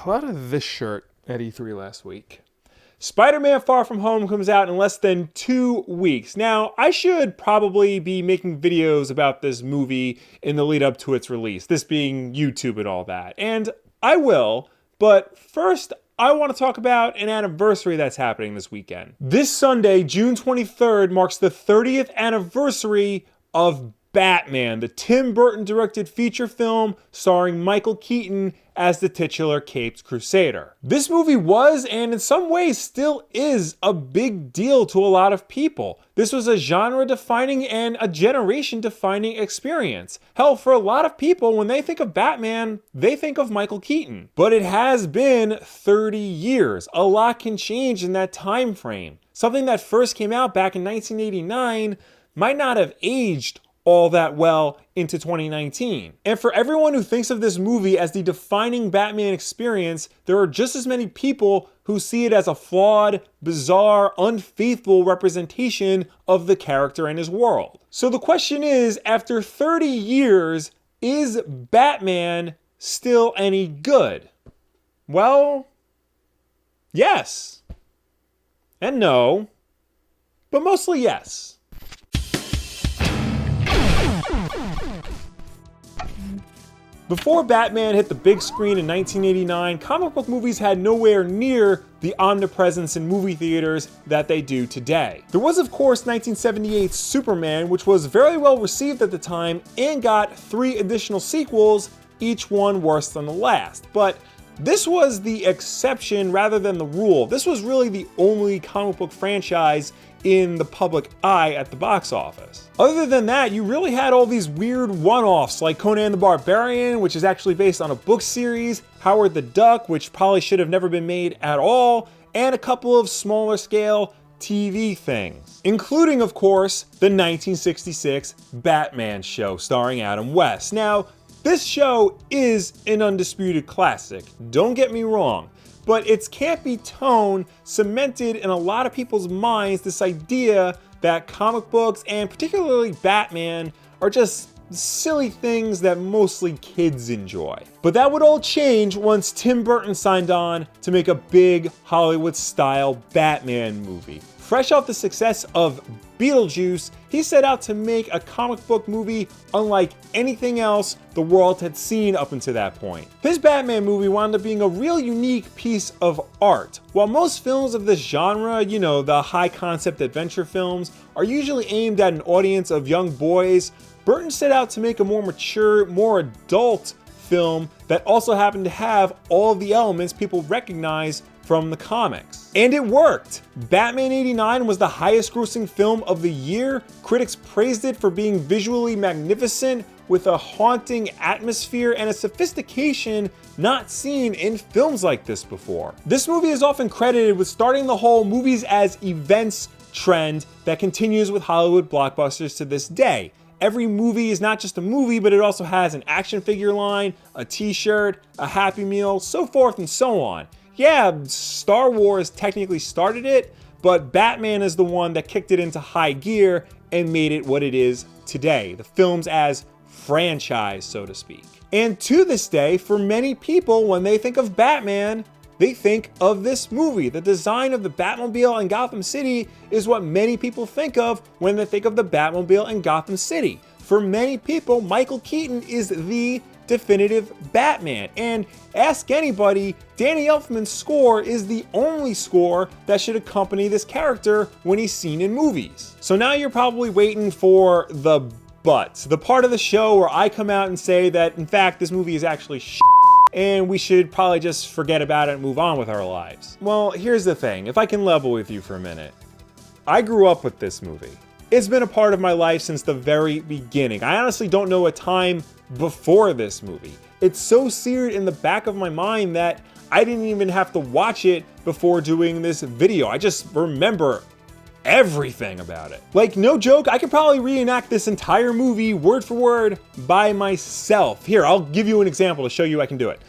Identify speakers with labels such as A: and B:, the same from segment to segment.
A: What of this shirt at E3 last week? Spider-Man Far From Home comes out in less than 2 weeks. Now, I should probably be making videos about this movie in the lead up to its release, this being YouTube and all that. And I will, but first, I want to talk about an anniversary that's happening this weekend. This Sunday, June 23rd, marks the 30th anniversary of Batman, the Tim Burton directed feature film starring Michael Keaton as the titular Caped Crusader. This movie was, and in some ways still is, a big deal to a lot of people. This was a genre-defining and a generation-defining experience. Hell, for a lot of people, when they think of Batman, they think of Michael Keaton. But it has been 30 years. A lot can change in that time frame. Something that first came out back in 1989 might not have aged all that well into 2019. And for everyone who thinks of this movie as the defining Batman experience, there are just as many people who see it as a flawed, bizarre, unfaithful representation of the character and his world. So the question is, after 30 years, is Batman still any good? Well, yes. And no. But mostly yes. Before Batman hit the big screen in 1989, comic book movies had nowhere near the omnipresence in movie theaters that they do today. There was, of course, 1978's Superman, which was very well received at the time and got 3 additional sequels, each one worse than the last. But this was the exception rather than the rule. This was really the only comic book franchise in the public eye at the box office. Other than that, you really had all these weird one-offs like Conan the Barbarian, which is actually based on a book series, Howard the Duck, which probably should have never been made at all, and a couple of smaller scale TV things, including, of course, the 1966 Batman show starring Adam West. Now, this show is an undisputed classic, don't get me wrong, but its campy tone cemented in a lot of people's minds this idea that comic books, and particularly Batman, are just silly things that mostly kids enjoy. But that would all change once Tim Burton signed on to make a big Hollywood-style Batman movie. Fresh off the success of Beetlejuice, he set out to make a comic book movie unlike anything else the world had seen up until that point. His Batman movie wound up being a real unique piece of art. While most films of this genre, you know, the high-concept adventure films, are usually aimed at an audience of young boys, Burton set out to make a more mature, more adult film that also happened to have all of the elements people recognize from the comics. And it worked! Batman '89 was the highest grossing film of the year. Critics praised it for being visually magnificent, with a haunting atmosphere and a sophistication not seen in films like this before. This movie is often credited with starting the whole movies as events trend that continues with Hollywood blockbusters to this day. Every movie is not just a movie, but it also has an action figure line, a t-shirt, a Happy Meal, so forth and so on. Yeah, Star Wars technically started it, but Batman is the one that kicked it into high gear and made it what it is today. The films as franchise, so to speak. And to this day, for many people, when they think of Batman, they think of this movie. The design of the Batmobile in Gotham City is what many people think of when they think of the Batmobile in Gotham City. For many people, Michael Keaton is the definitive Batman. And ask anybody, Danny Elfman's score is the only score that should accompany this character when he's seen in movies. So now you're probably waiting for the but, the part of the show where I come out and say that, in fact, this movie is actually shit, and we should probably just forget about it and move on with our lives. Well, here's the thing, if I can level with you for a minute. I grew up with this movie. It's been a part of my life since the very beginning. I honestly don't know a time before this movie. It's so seared in the back of my mind that I didn't even have to watch it before doing this video. I just remember everything about it. Like, no joke, I could probably reenact this entire movie word for word by myself. Here, I'll give you an example to show you I can do it.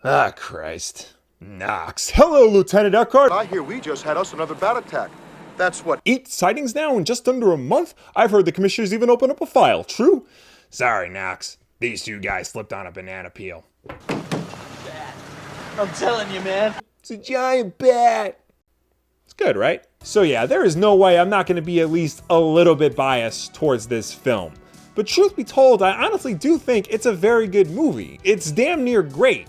A: Ah, Christ. Knox. Hello, Lieutenant Eckhart.
B: I hear we just had us another bat attack. That's what,
A: 8 sightings now in just under a month? I've heard the commissioners even open up a file, true? Sorry, Knox. These 2 guys slipped on a banana peel.
C: I'm telling you, man.
A: It's a giant bat. It's good, right? So yeah, there is no way I'm not going to be at least a little bit biased towards this film. But truth be told, I honestly do think it's a very good movie. It's damn near great,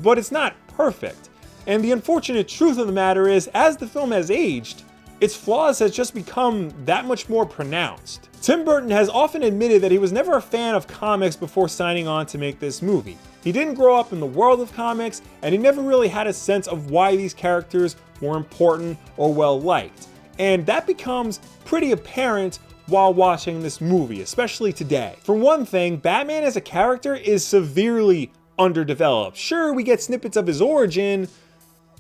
A: but it's not perfect. And the unfortunate truth of the matter is, as the film has aged, its flaws has just become that much more pronounced. Tim Burton has often admitted that he was never a fan of comics before signing on to make this movie. He didn't grow up in the world of comics, and he never really had a sense of why these characters were important or well liked. And that becomes pretty apparent while watching this movie, especially today. For one thing, Batman as a character is severely underdeveloped. Sure, we get snippets of his origin,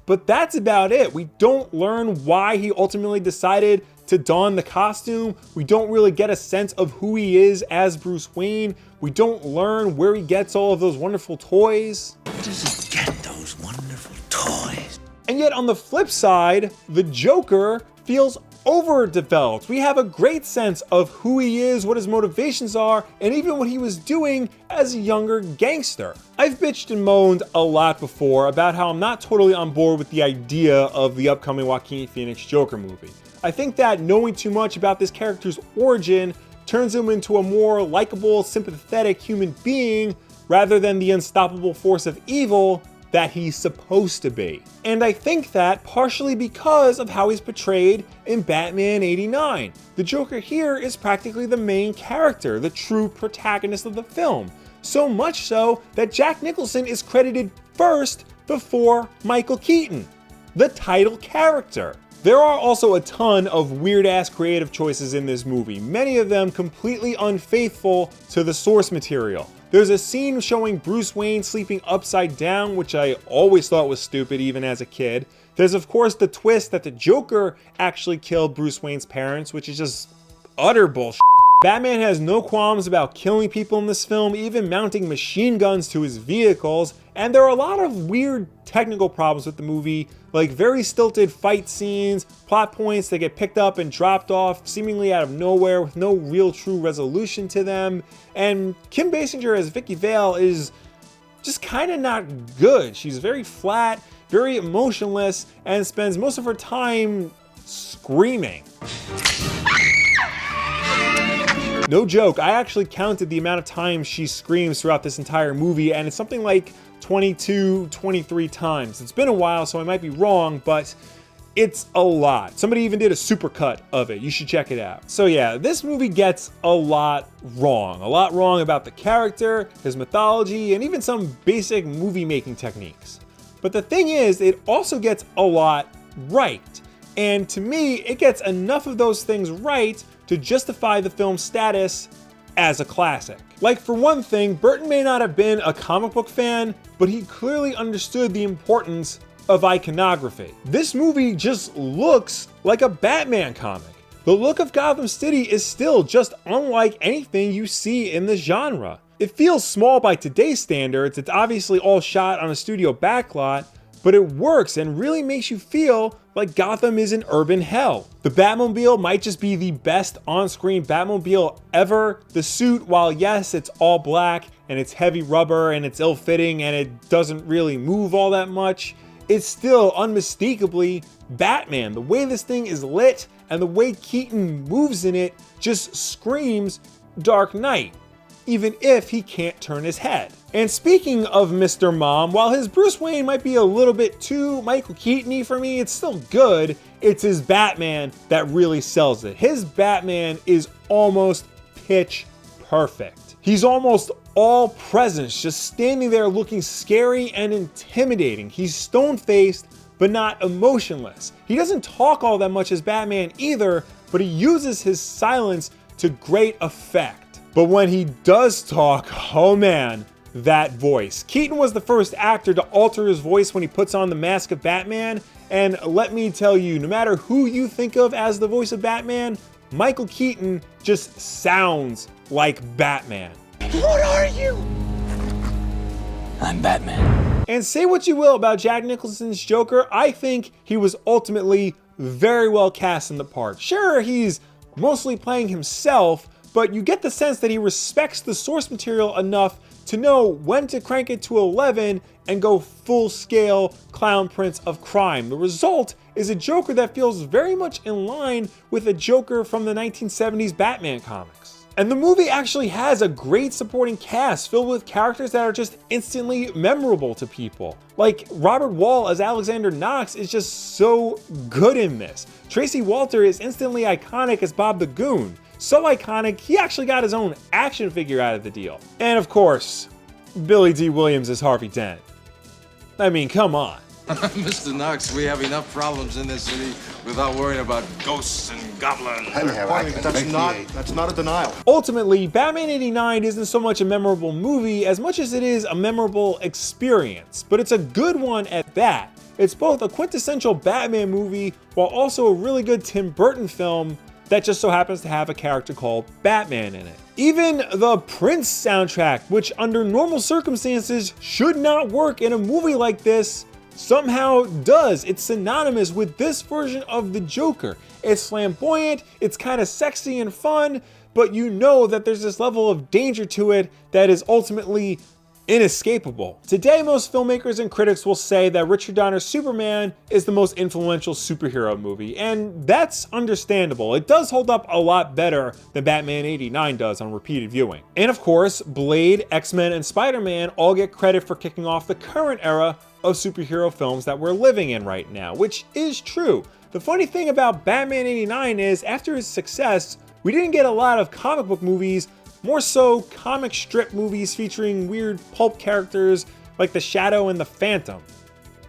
A: but that's about it. We don't learn why he ultimately decided to don the costume. We don't really get a sense of who he is as Bruce Wayne. We don't learn where he gets all of those wonderful toys.
C: Where does he get those wonderful toys?
A: And yet on the flip side, the Joker feels overdeveloped. We have a great sense of who he is, what his motivations are, and even what he was doing as a younger gangster. I've bitched and moaned a lot before about how I'm not totally on board with the idea of the upcoming Joaquin Phoenix Joker movie. I think that knowing too much about this character's origin turns him into a more likable, sympathetic human being rather than the unstoppable force of evil that he's supposed to be. And I think that partially because of how he's portrayed in Batman '89. The Joker here is practically the main character, the true protagonist of the film. So much so that Jack Nicholson is credited first before Michael Keaton, the title character. There are also a ton of weird-ass creative choices in this movie, many of them completely unfaithful to the source material. There's a scene showing Bruce Wayne sleeping upside down, which I always thought was stupid even as a kid. There's of course the twist that the Joker actually killed Bruce Wayne's parents, which is just utter bullshit. Batman has no qualms about killing people in this film, even mounting machine guns to his vehicles, and there are a lot of weird technical problems with the movie, like very stilted fight scenes, plot points that get picked up and dropped off seemingly out of nowhere with no real true resolution to them, and Kim Basinger as Vicky Vale is just kind of not good. She's very flat, very emotionless, and spends most of her time screaming. No joke, I actually counted the amount of times she screams throughout this entire movie, and it's something like 22, 23 times. It's been a while, so I might be wrong, but it's a lot. Somebody even did a supercut of it. You should check it out. So yeah, this movie gets a lot wrong. A lot wrong about the character, his mythology, and even some basic movie-making techniques. But the thing is, it also gets a lot right. And to me, it gets enough of those things right to justify the film's status as a classic. Like, for one thing, Burton may not have been a comic book fan, but he clearly understood the importance of iconography. This movie just looks like a Batman comic. The look of Gotham City is still just unlike anything you see in the genre. It feels small by today's standards, it's obviously all shot on a studio backlot, but it works and really makes you feel like Gotham is an urban hell. The Batmobile might just be the best on-screen Batmobile ever. The suit, while yes, it's all black and it's heavy rubber and it's ill-fitting and it doesn't really move all that much, it's still unmistakably Batman. The way this thing is lit and the way Keaton moves in it just screams Dark Knight, even if he can't turn his head. And speaking of Mr. Mom, while his Bruce Wayne might be a little bit too Michael Keaton-y for me, it's still good. It's his Batman that really sells it. His Batman is almost pitch perfect. He's almost all presence, just standing there looking scary and intimidating. He's stone-faced, but not emotionless. He doesn't talk all that much as Batman either, but he uses his silence to great effect. But when he does talk, oh man, that voice. Keaton was the first actor to alter his voice when he puts on the mask of Batman, and let me tell you, no matter who you think of as the voice of Batman, Michael Keaton just sounds like Batman.
C: What are you? I'm Batman.
A: And say what you will about Jack Nicholson's Joker, I think he was ultimately very well cast in the part. Sure, he's mostly playing himself, but you get the sense that he respects the source material enough to know when to crank it to 11 and go full-scale clown prince of crime. The result is a Joker that feels very much in line with a Joker from the 1970s Batman comics. And the movie actually has a great supporting cast filled with characters that are just instantly memorable to people. Like Robert Wall as Alexander Knox is just so good in this. Tracy Walter is instantly iconic as Bob the Goon. So iconic, he actually got his own action figure out of the deal. And of course, Billy D. Williams as Harvey Dent. I mean, come on.
D: Mr. Knox, we have enough problems in this city without worrying about ghosts and goblins.
B: That's not a denial.
A: Ultimately, Batman '89 isn't so much a memorable movie as much as it is a memorable experience, but it's a good one at that. It's both a quintessential Batman movie while also a really good Tim Burton film that just so happens to have a character called Batman in it. Even the Prince soundtrack, which under normal circumstances should not work in a movie like this, somehow does. It's synonymous with this version of the Joker. It's flamboyant, it's kind of sexy and fun, but you know that there's this level of danger to it that is ultimately inescapable. Today, most filmmakers and critics will say that Richard Donner's Superman is the most influential superhero movie, and that's understandable. It does hold up a lot better than Batman '89 does on repeated viewing. And of course, Blade, X-Men, and Spider-Man all get credit for kicking off the current era of superhero films that we're living in right now, which is true. The funny thing about Batman '89 is, after its success, we didn't get a lot of comic book movies, more so comic strip movies featuring weird pulp characters like the Shadow and the Phantom.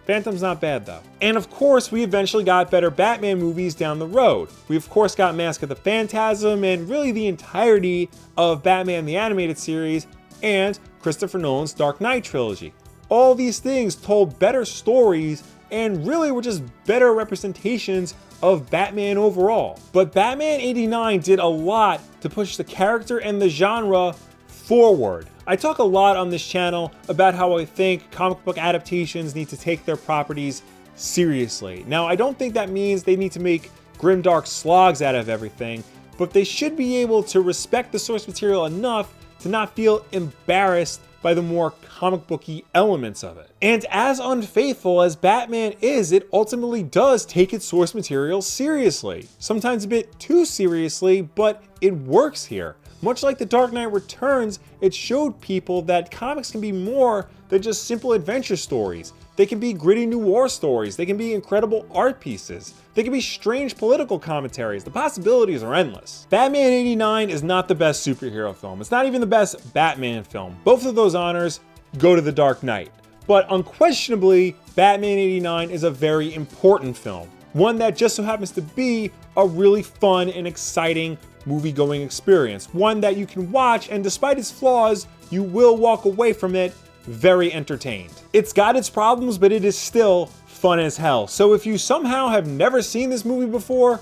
A: Phantom's not bad though. And of course, we eventually got better Batman movies down the road. We of course got Mask of the Phantasm and really the entirety of Batman the Animated Series and Christopher Nolan's Dark Knight trilogy. All these things told better stories and really were just better representations of Batman overall. But Batman '89 did a lot to push the character and the genre forward. I talk a lot on this channel about how I think comic book adaptations need to take their properties seriously. Now, I don't think that means they need to make grimdark slogs out of everything, but they should be able to respect the source material enough to not feel embarrassed by the more comic booky elements of it. And as unfaithful as Batman is, it ultimately does take its source material seriously. Sometimes a bit too seriously, but it works here. Much like The Dark Knight Returns, it showed people that comics can be more than just simple adventure stories. They can be gritty noir stories, they can be incredible art pieces, they can be strange political commentaries. The possibilities are endless. Batman '89 is not the best superhero film. It's not even the best Batman film. Both of those honors go to The Dark Knight. But unquestionably, Batman '89 is a very important film. One that just so happens to be a really fun and exciting movie-going experience. One that you can watch, and despite its flaws, you will walk away from it very entertained. It's got its problems, but it is still fun as hell. So if you somehow have never seen this movie before,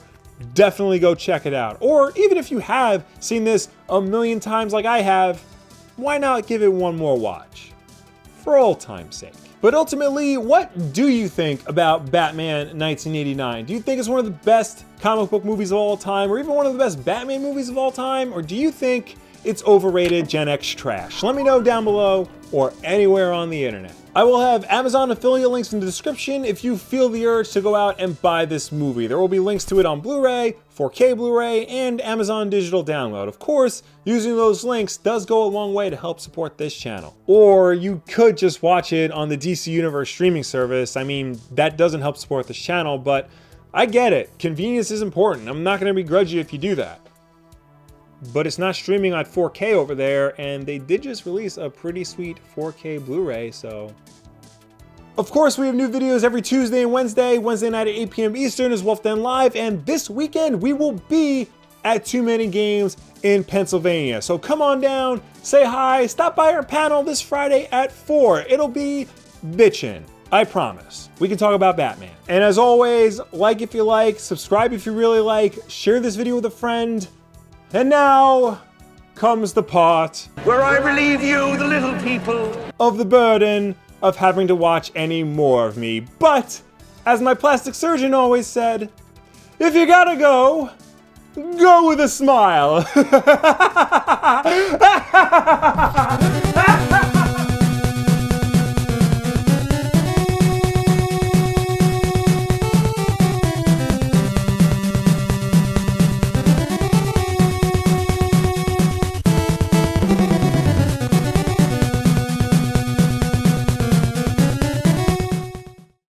A: definitely go check it out. Or even if you have seen this a million times like I have, why not give it one more watch? For old time's sake. But ultimately, what do you think about Batman 1989? Do you think it's one of the best comic book movies of all time, or even one of the best Batman movies of all time? Or do you think it's overrated Gen X trash? Let me know down below or anywhere on the internet. I will have Amazon affiliate links in the description if you feel the urge to go out and buy this movie. There will be links to it on Blu-ray, 4K Blu-ray, and Amazon digital download. Of course, using those links does go a long way to help support this channel. Or you could just watch it on the DC Universe streaming service. I mean, that doesn't help support this channel, but I get it. Convenience is important. I'm not going to begrudge you if you do that. But it's not streaming at 4K over there, and they did just release a pretty sweet 4K Blu-ray, so... Of course, we have new videos every Tuesday and Wednesday. Wednesday night at 8 p.m. Eastern is Wulff Den Live, and this weekend we will be at Too Many Games in Pennsylvania. So come on down, say hi, stop by our panel this Friday at 4. It'll be bitchin'. I promise. We can talk about Batman. And as always, like if you like, subscribe if you really like, share this video with a friend. And now comes the part
C: Where I relieve you, the little people.
A: of the burden of having to watch any more of me. But, as my plastic surgeon always said, if you gotta go, go with a smile.